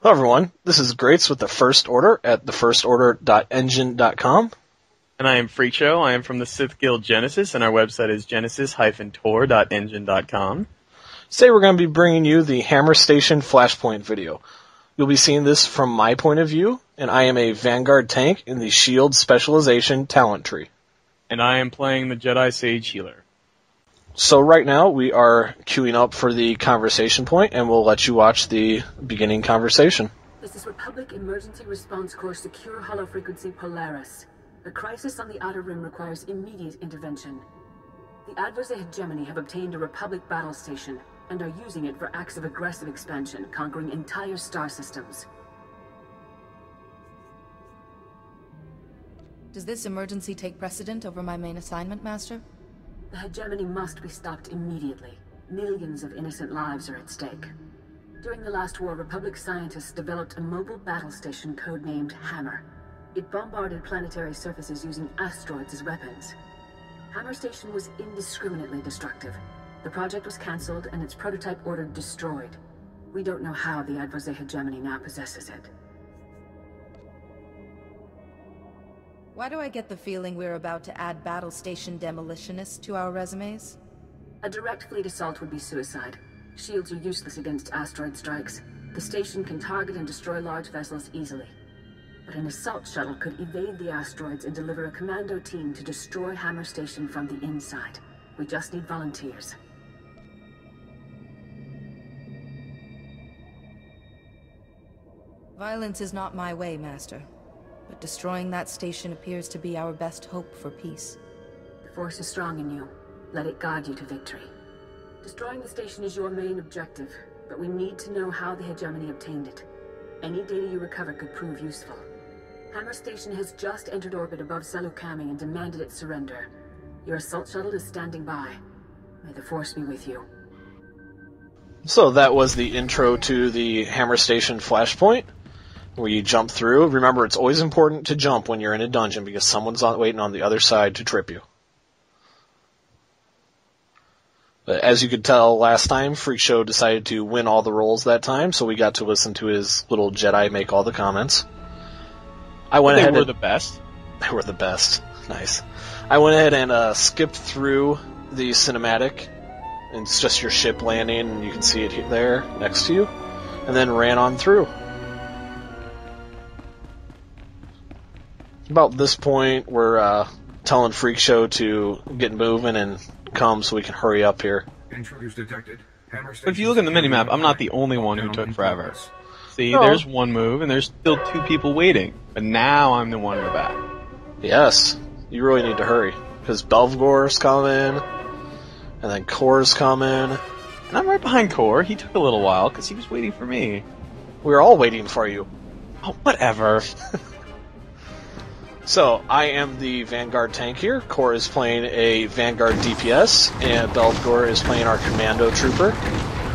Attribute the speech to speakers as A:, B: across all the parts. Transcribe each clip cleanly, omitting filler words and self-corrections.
A: Hello everyone, this is Grates with the First Order at thefirsorder.engine.com.
B: And I am Freak Show. I am from the Sith Guild Genesis, and our website is genesis-tor.engine.com.
A: Today we're going to be bringing you the Hammer Station Flashpoint video. You'll be seeing this from my point of view, and I am a Vanguard tank in the Shield Specialization talent tree.
B: And I am playing the Jedi Sage Healer.
A: So right now we are queuing up for the conversation point, and we'll let you watch the beginning conversation.
C: This is Republic Emergency Response Corps Secure Hollow Frequency Polaris. The crisis on the Outer Rim requires immediate intervention. The Adversary Hegemony have obtained a Republic battle station and are using it for acts of aggressive expansion, conquering entire star systems.
D: Does this emergency take precedent over my main assignment, Master?
C: The hegemony must be stopped immediately. Millions of innocent lives are at stake. During the last war, Republic scientists developed a mobile battle station codenamed Hammer. It bombarded planetary surfaces using asteroids as weapons. Hammer Station was indiscriminately destructive. The project was cancelled and its prototype ordered destroyed. We don't know how the Adversary Hegemony now possesses it.
D: Why do I get the feeling we're about to add battle station demolitionists to our resumes?
C: A direct fleet assault would be suicide. Shields are useless against asteroid strikes. The station can target and destroy large vessels easily. But an assault shuttle could evade the asteroids and deliver a commando team to destroy Hammer Station from the inside. We just need volunteers.
D: Violence is not my way, Master. But destroying that station appears to be our best hope for peace.
C: The Force is strong in you. Let it guide you to victory. Destroying the station is your main objective, but we need to know how the hegemony obtained it. Any data you recover could prove useful. Hammer Station has just entered orbit above Salukami and demanded its surrender. Your assault shuttle is standing by. May the Force be with you.
A: So that was the intro to the Hammer Station Flashpoint, where you jump through. Remember, it's always important to jump when you're in a dungeon because someone's waiting on the other side to trip you. But as you could tell last time, Freak Show decided to win all the roles that time, so we got to listen to his little Jedi make all the comments. They were
B: the best.
A: They were the best. Nice. I went ahead and skipped through the cinematic. And it's just your ship landing, and you can see it there next to you, and then ran on through. About this point, we're telling Freak Show to get moving and come so we can hurry up here.
E: Intruders detected.
B: But if you look at the minimap, I'm not the only one who took forever. See,
A: No.
B: There's one move, and there's still two people waiting. But now I'm the one in the back.
A: Yes, you really need to hurry, because Belvegor's coming, and then Kor's coming.
B: And I'm right behind Kor. He took a little while, because he was waiting for me.
A: We were all waiting for you.
B: Oh, whatever.
A: So, I am the Vanguard tank here. Kor is playing a Vanguard DPS, and Belvegor is playing our Commando Trooper,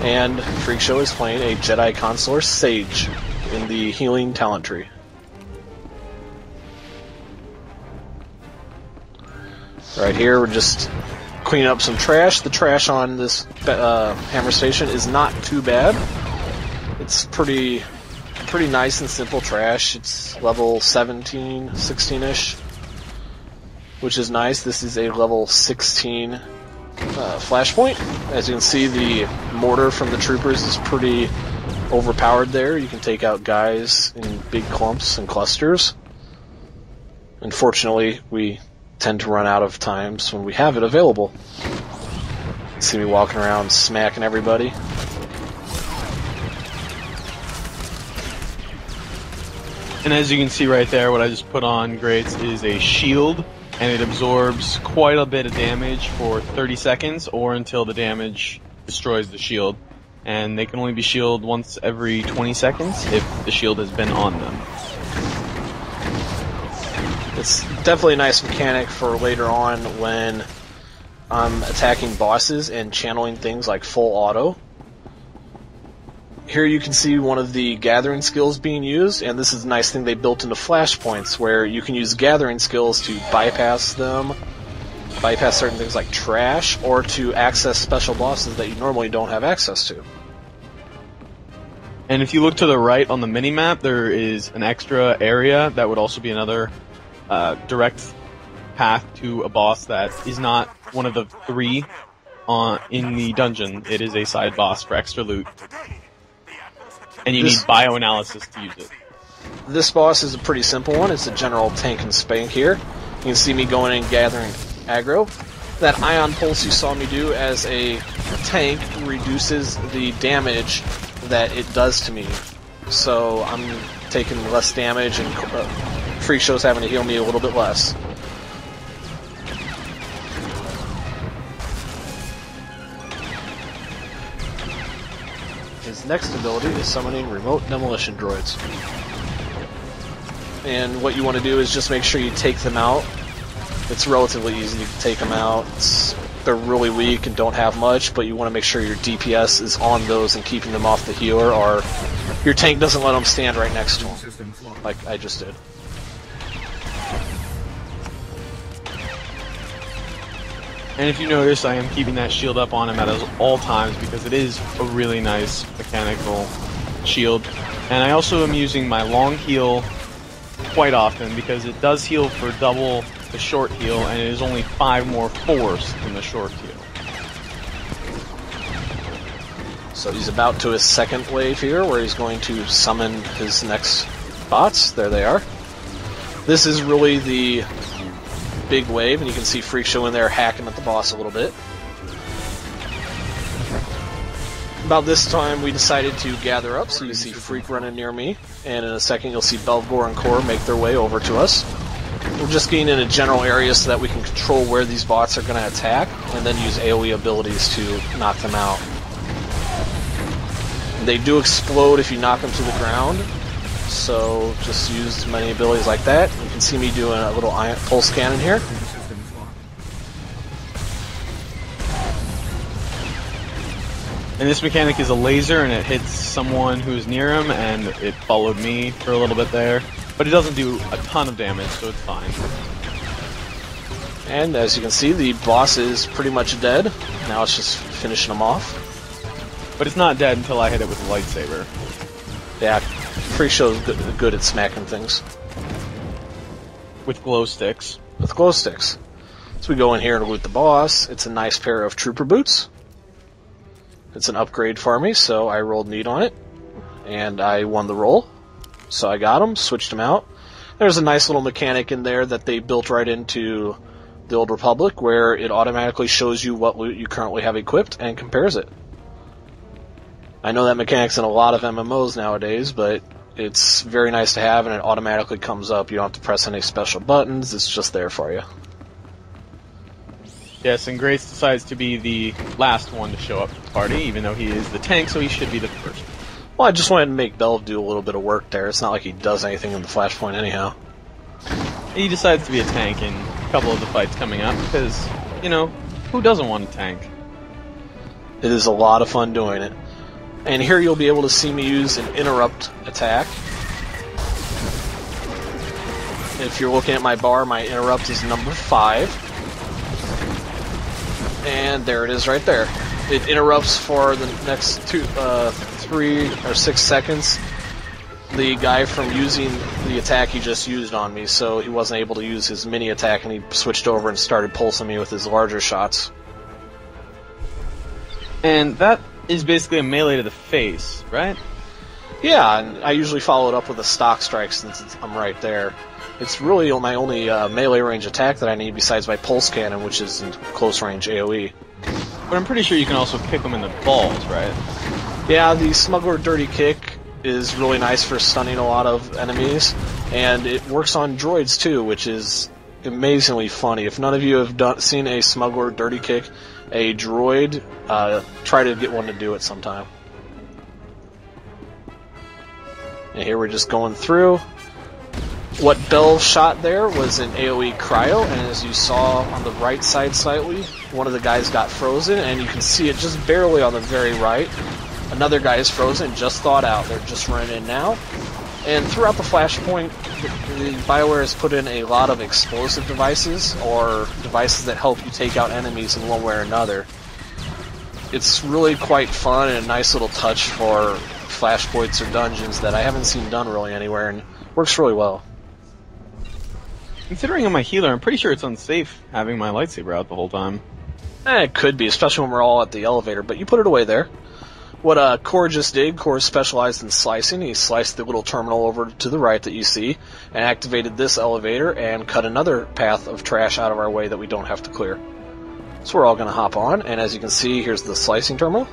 A: and Freak Show is playing a Jedi Consular Sage in the healing talent tree. Right here, we're just cleaning up some trash. The trash on this Hammer Station is not too bad. It's pretty nice and simple trash. It's level 17, 16-ish, which is nice. This is a level 16 Flashpoint. As you can see, the mortar from the troopers is pretty overpowered there. You can take out guys in big clumps and clusters. Unfortunately, we tend to run out of times when we have it available. You see me walking around smacking everybody.
B: And as you can see right there, what I just put on Grates is a shield, and it absorbs quite a bit of damage for 30 seconds, or until the damage destroys the shield. And they can only be shielded once every 20 seconds if the shield has been on them.
A: It's definitely a nice mechanic for later on when I'm attacking bosses and channeling things like full auto. Here you can see one of the gathering skills being used, and this is a nice thing they built into Flashpoints, where you can use gathering skills to bypass them, bypass certain things like trash, or to access special bosses that you normally don't have access to.
B: And if you look to the right on the mini-map, there is an extra area that would also be another direct path to a boss that is not one of the 3 in the dungeon. It is a side boss for extra loot. And you need bioanalysis to use it.
A: This boss is a pretty simple one. It's a general tank and spank here. You can see me going in and gathering aggro. That ion pulse you saw me do as a tank reduces the damage that it does to me. So I'm taking less damage, and Freak Show's having to heal me a little bit less. His next ability is summoning remote demolition droids. And what you want to do is just make sure you take them out. It's relatively easy to take them out. They're really weak and don't have much, but you want to make sure your DPS is on those and keeping them off the healer, or your tank doesn't let them stand right next to them, like I just did.
B: And if you notice, I am keeping that shield up on him at all times because it is a really nice mechanical shield. And I also am using my long heal quite often because it does heal for double the short heal, and it is only 5 more force than the short heal.
A: So he's about to his second wave here, where he's going to summon his next bots. There they are. This is really the big wave, and you can see Freak Show in there hacking at the boss a little bit. About this time, we decided to gather up, so you see Freak running near me, and in a second you'll see Belgor and Core make their way over to us. We're just getting in a general area so that we can control where these bots are going to attack, and then use AoE abilities to knock them out. They do explode if you knock them to the ground, so just use as many abilities like that. You can see me doing a little pulse cannon here.
B: And this mechanic is a laser, and it hits someone who's near him, and it followed me for a little bit there. But it doesn't do a ton of damage, so it's fine.
A: And as you can see, the boss is pretty much dead. Now it's just finishing him off.
B: But it's not dead until I hit it with a lightsaber.
A: Yeah, Freak Show's good at smacking things.
B: With glow sticks.
A: With glow sticks. So we go in here and loot the boss. It's a nice pair of trooper boots. It's an upgrade for me, so I rolled neat on it. And I won the roll. So I got them, switched them out. There's a nice little mechanic in there that they built right into the Old Republic, where it automatically shows you what loot you currently have equipped and compares it. I know that mechanic's in a lot of MMOs nowadays, but it's very nice to have, and it automatically comes up. You don't have to press any special buttons, it's just there for you.
B: Yes, and Grates decides to be the last one to show up to the party, even though he is the tank, so he should be the first.
A: Well, I just wanted to make Belv do a little bit of work there. It's not like he does anything in the Flashpoint anyhow.
B: He decides to be a tank in a couple of the fights coming up, because, you know, who doesn't want a tank?
A: It is a lot of fun doing it. And here you'll be able to see me use an interrupt attack. If you're looking at my bar, my interrupt is number 5. And there it is right there. It interrupts for the next 3 or 6 seconds the guy from using the attack he just used on me, so he wasn't able to use his mini attack, and he switched over and started pulsing me with his larger shots.
B: And that is basically a melee to the face, right?
A: Yeah, and I usually follow it up with a stock strike since I'm right there. It's really my only melee range attack that I need besides my pulse cannon, which is in close range AoE.
B: But I'm pretty sure you can also kick them in the balls, right?
A: Yeah, the Smuggler Dirty Kick is really nice for stunning a lot of enemies, and it works on droids too, which is amazingly funny. If none of you have seen a Smuggler Dirty Kick, a droid, try to get one to do it sometime. And here we're just going through. What Bell shot there was an AoE cryo, and as you saw on the right side slightly, one of the guys got frozen, and you can see it just barely on the very right. Another guy is frozen, just thawed out. They're just running in now. And throughout the Flashpoint, the BioWare has put in a lot of explosive devices, or devices that help you take out enemies in one way or another. It's really quite fun and a nice little touch for flashpoints or dungeons that I haven't seen done really anywhere, and works really well.
B: Considering I'm a healer, I'm pretty sure it's unsafe having my lightsaber out the whole time.
A: It could be, especially when we're all at the elevator, but you put it away there. What Core just did, Core specialized in slicing. He sliced the little terminal over to the right that you see, and activated this elevator and cut another path of trash out of our way that we don't have to clear. So we're all going to hop on, and as you can see, here's the slicing terminal.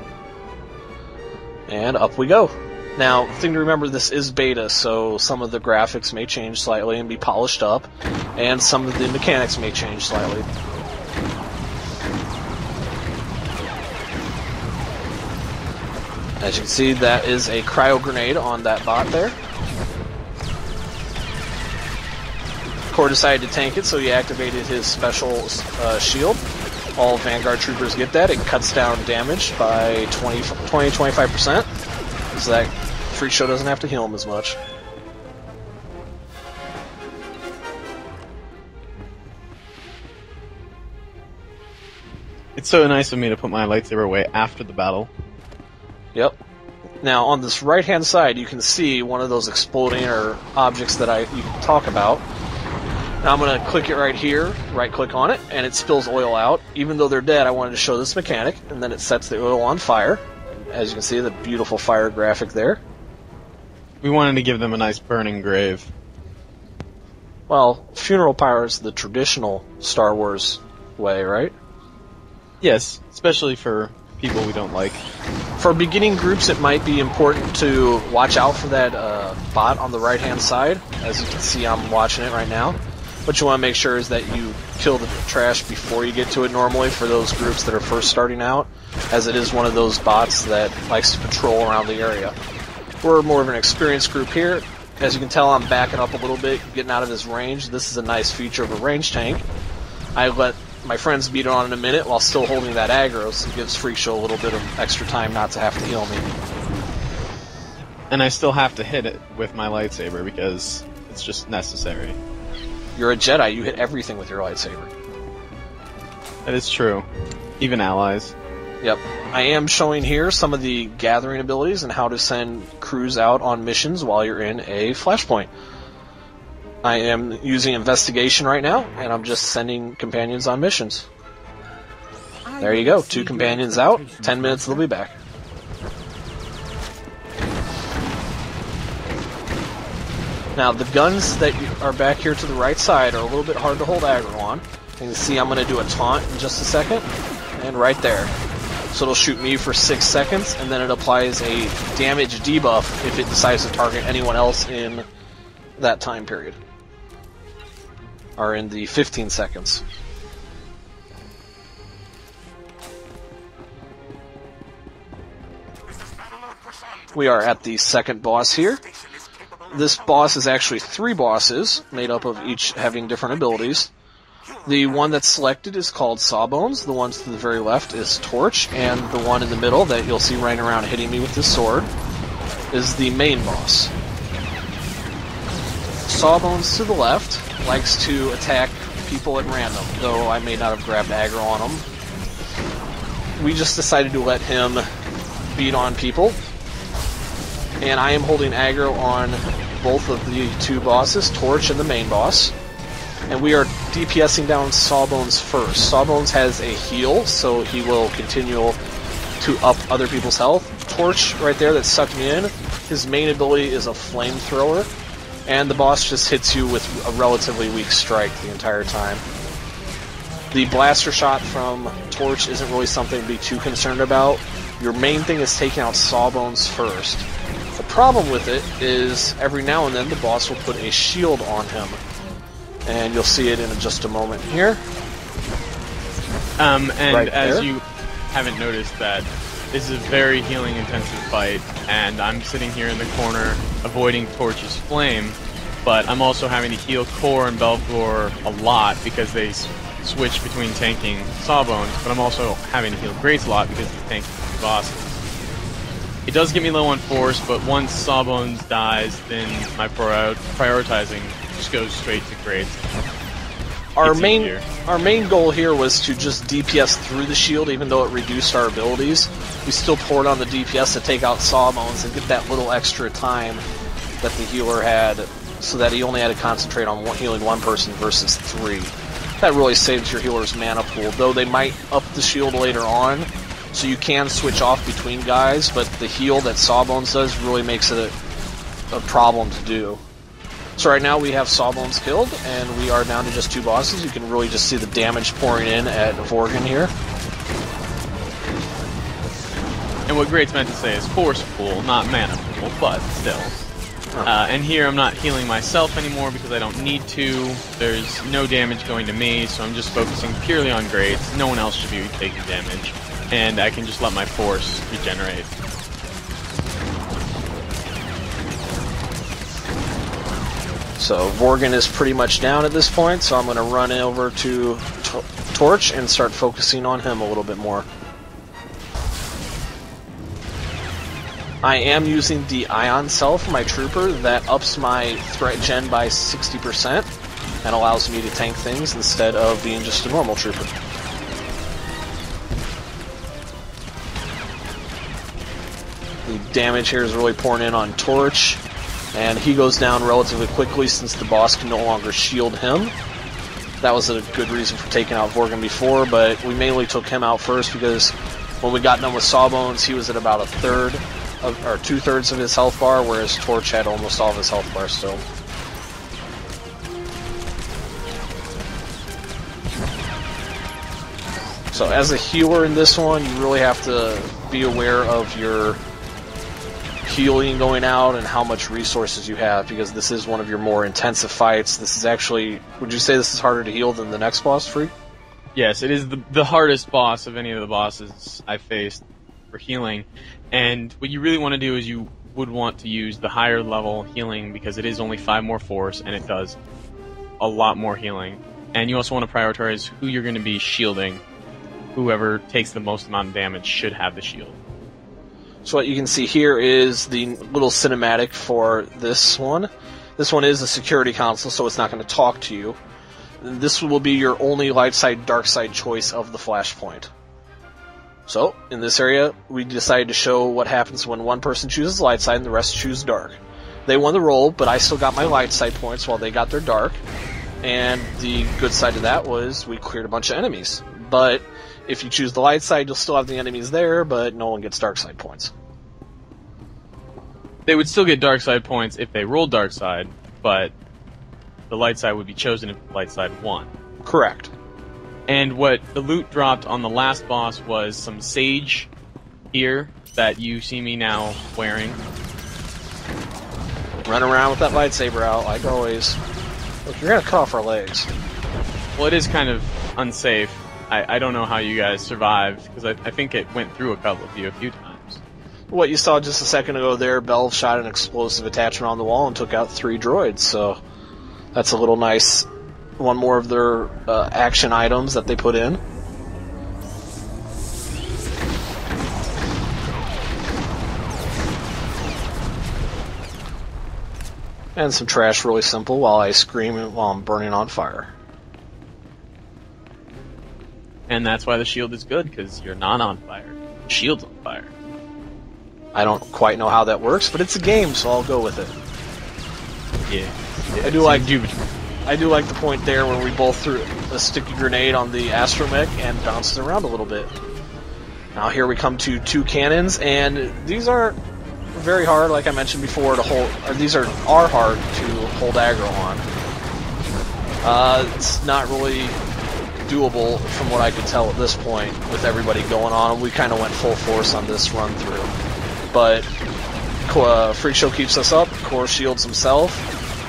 A: And up we go. Now, the thing to remember, this is beta, so some of the graphics may change slightly and be polished up, and some of the mechanics may change slightly. As you can see, that is a cryo grenade on that bot there. Core decided to tank it, so he activated his special shield. All Vanguard troopers get that. It cuts down damage by 20-25%, so that Freak Show doesn't have to heal him as much.
B: It's so nice of me to put my lightsaber away after the battle.
A: Yep. Now, on this right-hand side, you can see one of those exploding or objects that you can talk about. Now I'm going to click it right here, right-click on it, and it spills oil out. Even though they're dead, I wanted to show this mechanic, and then it sets the oil on fire. As you can see, the beautiful fire graphic there.
B: We wanted to give them a nice burning grave.
A: Well, funeral pyre is the traditional Star Wars way, right?
B: Yes, especially for people we don't like.
A: For beginning groups, it might be important to watch out for that bot on the right-hand side. As you can see, I'm watching it right now. What you want to make sure is that you kill the trash before you get to it normally for those groups that are first starting out, as it is one of those bots that likes to patrol around the area. We're more of an experienced group here. As you can tell, I'm backing up a little bit, getting out of his range. This is a nice feature of a range tank. I let my friends beat it on in a minute while still holding that aggro, so it gives Freak Show a little bit of extra time not to have to heal me.
B: And I still have to hit it with my lightsaber because it's just necessary.
A: You're a Jedi, you hit everything with your lightsaber.
B: That is true. Even allies.
A: Yep. I am showing here some of the gathering abilities and how to send crews out on missions while you're in a Flashpoint. I am using investigation right now, and I'm just sending companions on missions. There you go, 2 companions out, 10 minutes they'll be back. Now, the guns that are back here to the right side are a little bit hard to hold aggro on. You can see I'm going to do a taunt in just a second, and right there. So it'll shoot me for 6 seconds, and then it applies a damage debuff if it decides to target anyone else in that time period. Or in the 15 seconds. We are at the second boss here. This boss is actually 3 bosses, made up of each having different abilities. The one that's selected is called Sawbones, the one to the very left is Torch, and the one in the middle that you'll see running around hitting me with this sword is the main boss. Sawbones to the left likes to attack people at random, though I may not have grabbed aggro on him. We just decided to let him beat on people, and I am holding aggro on both of the 2 bosses, Torch and the main boss. And we are DPSing down Sawbones first. Sawbones has a heal, so he will continue to up other people's health. Torch, right there, that sucked me in, his main ability is a flamethrower, and the boss just hits you with a relatively weak strike the entire time. The blaster shot from Torch isn't really something to be too concerned about. Your main thing is taking out Sawbones first. The problem with it is every now and then the boss will put a shield on him. And you'll see it in just a moment here.
B: And
A: right
B: as
A: there.
B: you haven't noticed, that this is a very healing intensive fight, and I'm sitting here in the corner avoiding Torch's flame, but I'm also having to heal Core and Belflor a lot because they switch between tanking Sawbones, but I'm also having to heal Grates a lot because he's tanking the bosses. It does get me low on force, but once Sawbones dies, then my prioritizing just goes straight to Grates.
A: our
B: it's
A: main
B: easier.
A: our main goal here was to just DPS through the shield, even though it reduced our abilities. We still poured on the DPS to take out Sawbones and get that little extra time that the healer had, so that he only had to concentrate on healing one person versus 3. That really saves your healer's mana pool, though they might up the shield later on, so you can switch off between guys, but the heal that Sawbones does really makes it a problem to do. So right now we have Sawbones killed, and we are down to just 2 bosses. You can really just see the damage pouring in at Vorgan here.
B: And what Grates meant to say is force pool, not mana pool, but still. And here I'm not healing myself anymore because I don't need to. There's no damage going to me, so I'm just focusing purely on Grates. No one else should be taking damage. And I can just let my force regenerate.
A: So Vorgan is pretty much down at this point, so I'm going to run over to Torch and start focusing on him a little bit more. I am using the Ion Cell for my Trooper. That ups my threat gen by 60% and allows me to tank things instead of being just a normal Trooper. The damage here is really pouring in on Torch, and he goes down relatively quickly since the boss can no longer shield him. That was a good reason for taking out Vorgan before, but we mainly took him out first because when we got done with Sawbones, he was at about a third or 2/3 of his health bar, whereas Torch had almost all of his health bar still. So as a healer in this one, you really have to be aware of your healing going out and how much resources you have, because this is one of your more intensive fights. This is actually, would you say this is harder to heal than the next boss, Freak?
B: Yes, it is the hardest boss of any of the bosses I faced for healing. And what you really want to do is you would want to use the higher level healing, because it is only 5 more force and it does a lot more healing. And you also want to prioritize who you're going to be shielding. Whoever takes the most amount of damage should have the shield.
A: So what you can see here is the little cinematic for this one. This one is a security console, so it's not going to talk to you. This will be your only light side, dark side choice of the Flashpoint. So, in this area, we decided to show what happens when one person chooses light side and the rest choose dark. They won the roll, but I still got my light side points while they got their dark. And the good side of that was we cleared a bunch of enemies. But if you choose the light side, you'll still have the enemies there, but no one gets dark side points.
B: They would still get dark side points if they rolled dark side, but the light side would be chosen if the light side won.
A: Correct.
B: And what the loot dropped on the last boss was some sage gear that you see me now wearing.
A: Run around with that lightsaber out, like always. Look, you're gonna cut off our legs.
B: Well, it is kind of unsafe. I don't know how you guys survived, because I think it went through a few times.
A: What you saw just a second ago there, Bell shot an explosive attachment on the wall and took out 3 droids, so that's a little nice. One more of their action items that they put in. And some trash, really simple, while I scream while I'm burning on fire.
B: And that's why the shield is good, because you're not on fire. The shield's on fire.
A: I don't quite know how that works, but it's a game, so I'll go with it.
B: Yeah.
A: I do like the point there where we both threw a sticky grenade on the astromech and bounced it around a little bit. Now here we come to 2 cannons, and these aren't very hard, like I mentioned before, to hold. Or these are hard to hold aggro on. It's not really doable from what I could tell at this point with everybody going on. We kind of went full force on this run through, but Freak Show keeps us up. Core shields himself.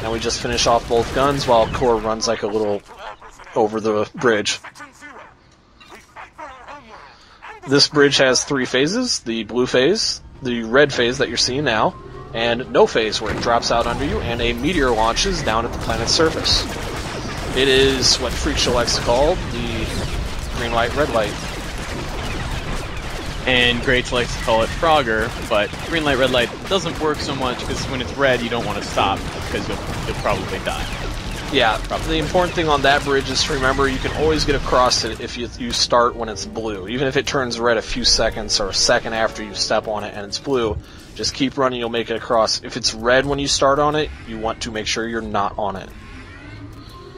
A: And we just finish off both guns while Core runs like a little over the bridge. This bridge has 3 phases: the blue phase, the red phase that you're seeing now, and no phase, where it drops out under you and a meteor launches down at the planet's surface. It is what Freak Show likes to call the green light, red light.
B: And Grates likes to call it Frogger, but green light, red light doesn't work so much, because when it's red you don't want to stop, because you'll probably die.
A: Yeah, the important thing on that bridge is to remember you can always get across it if you start when it's blue. Even if it turns red a few seconds or a second after you step on it and it's blue, just keep running, you'll make it across. If it's red when you start on it, you want to make sure you're not on it.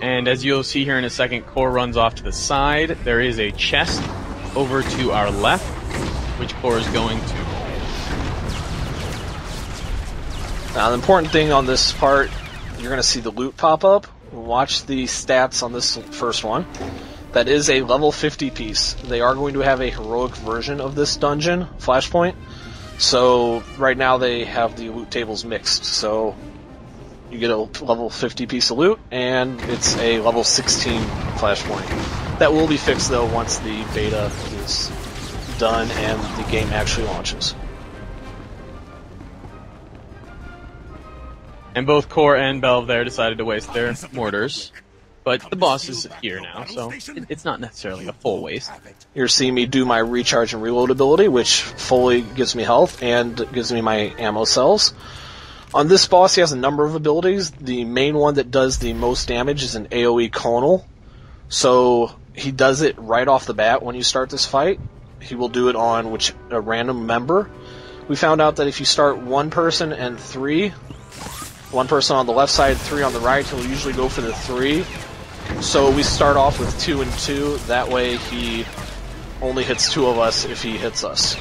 B: And as you'll see here in a second, Core runs off to the side. There is a chest over to our left, which Core is going to.
A: Now, the important thing on this part, you're going to see the loot pop up. Watch the stats on this first one. That is a level 50 piece. They are going to have a heroic version of this dungeon, Flashpoint. So, right now they have the loot tables mixed. So, you get a level 50 piece of loot, and it's a level 16 Flashpoint. That will be fixed, though, once the beta is done and the game actually launches.
B: And both Core and Belv there decided to waste their mortars. But the boss is here now, so it's not necessarily a full waste.
A: You're seeing me do my recharge and reload ability, which fully gives me health and gives me my ammo cells. On this boss, he has a number of abilities. The main one that does the most damage is an AoE Conal. So he does it right off the bat when you start this fight. He will do it on a random member. We found out that if you start one person and three, one person on the left side, three on the right, he'll usually go for the three. So we start off with 2 and 2. That way he only hits 2 of us if he hits us.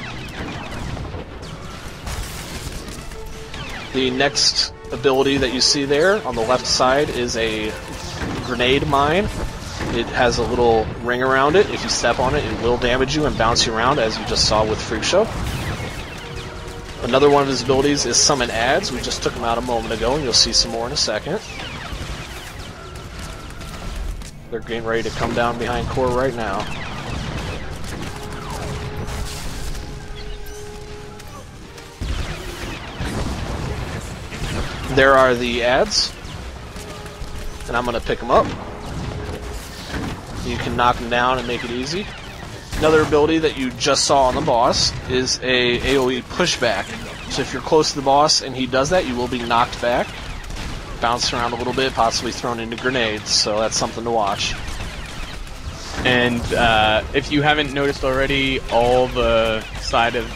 A: The next ability that you see there on the left side is a grenade mine. It has a little ring around it. If you step on it, it will damage you and bounce you around, as you just saw with Freak Show. Another one of his abilities is summon ads. We just took him out a moment ago, and you'll see some more in a second. They're getting ready to come down behind Core right now. There are the ads, and I'm going to pick them up. You can knock them down and make it easy. Another ability that you just saw on the boss is a AoE pushback. So if you're close to the boss and he does that, you will be knocked back, bounced around a little bit, possibly thrown into grenades. So that's something to watch.
B: And if you haven't noticed already, all the side of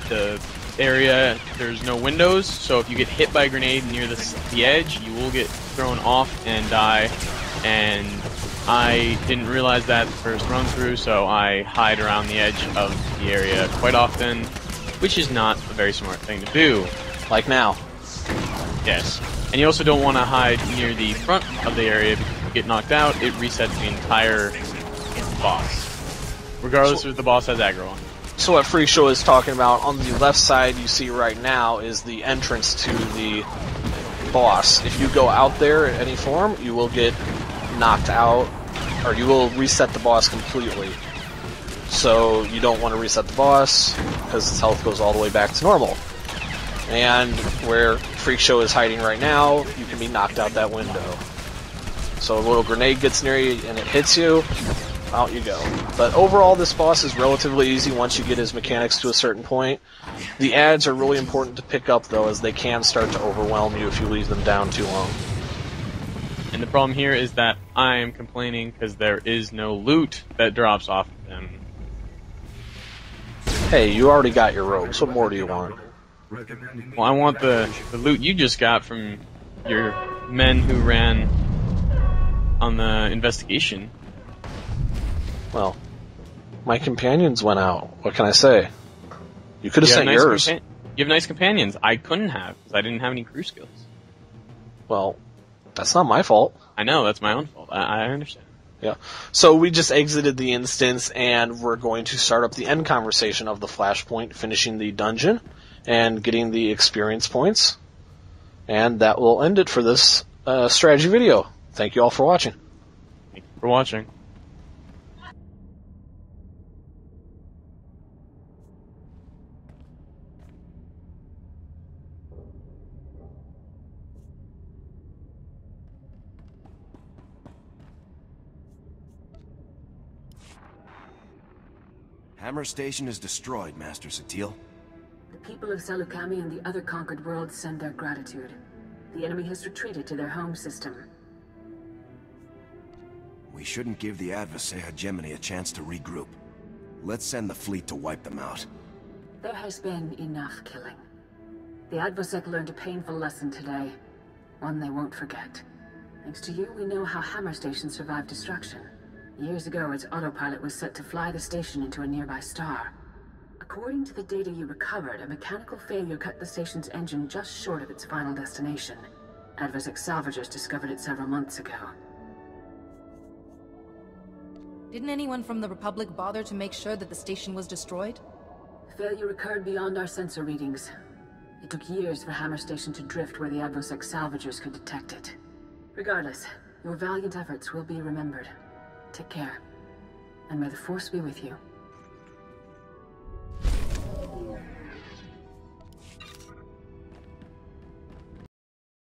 B: the area, there's no windows. So if you get hit by a grenade near the edge, you will get thrown off and die. And I didn't realize that the first run through, so I hide around the edge of the area quite often, which is not a very smart thing to do.
A: Like now.
B: Yes. And you also don't want to hide near the front of the area, because if you get knocked out, it resets the entire boss. Regardless if the boss has aggro on.
A: So what Freak Show is talking about, on the left side you see right now is the entrance to the boss. If you go out there in any form, you will get knocked out, or you will reset the boss completely. So you don't want to reset the boss, because his health goes all the way back to normal. And where Freak Show is hiding right now, you can be knocked out that window. So a little grenade gets near you and it hits you, out you go. But overall, this boss is relatively easy once you get his mechanics to a certain point. The ads are really important to pick up, though, as they can start to overwhelm you if you leave them down too long.
B: And the problem here is that I am complaining because there is no loot that drops off of them.
A: Hey, you already got your robes. What more do you want?
B: Well, I want the loot you just got from your men who ran on the investigation.
A: Well, my companions went out. What can I say? You could have sent yours.
B: You have nice companions. I couldn't have, because I didn't have any crew skills.
A: Well, that's not my fault.
B: I know, that's my own fault. I understand.
A: Yeah. So we just exited the instance, and we're going to start up the end conversation of the Flashpoint, finishing the dungeon, and getting the experience points. And that will end it for this strategy video. Thank you all for watching.
B: Thank you for watching.
E: Hammer Station is destroyed, Master Satil.
C: The people of Salukami and the other conquered worlds send their gratitude. The enemy has retreated to their home system.
E: We shouldn't give the Adversary hegemony a chance to regroup. Let's send the fleet to wipe them out.
C: There has been enough killing. The Advosec learned a painful lesson today. One they won't forget. Thanks to you, we know how Hammer Station survived destruction. Years ago, its autopilot was set to fly the station into a nearby star. According to the data you recovered, a mechanical failure cut the station's engine just short of its final destination. Advosec salvagers discovered it several months ago.
D: Didn't anyone from the Republic bother to make sure that the station was destroyed?
C: Failure occurred beyond our sensor readings. It took years for Hammer Station to drift where the Advosec salvagers could detect it. Regardless, your valiant efforts will be remembered. Take care, and may the Force be with you.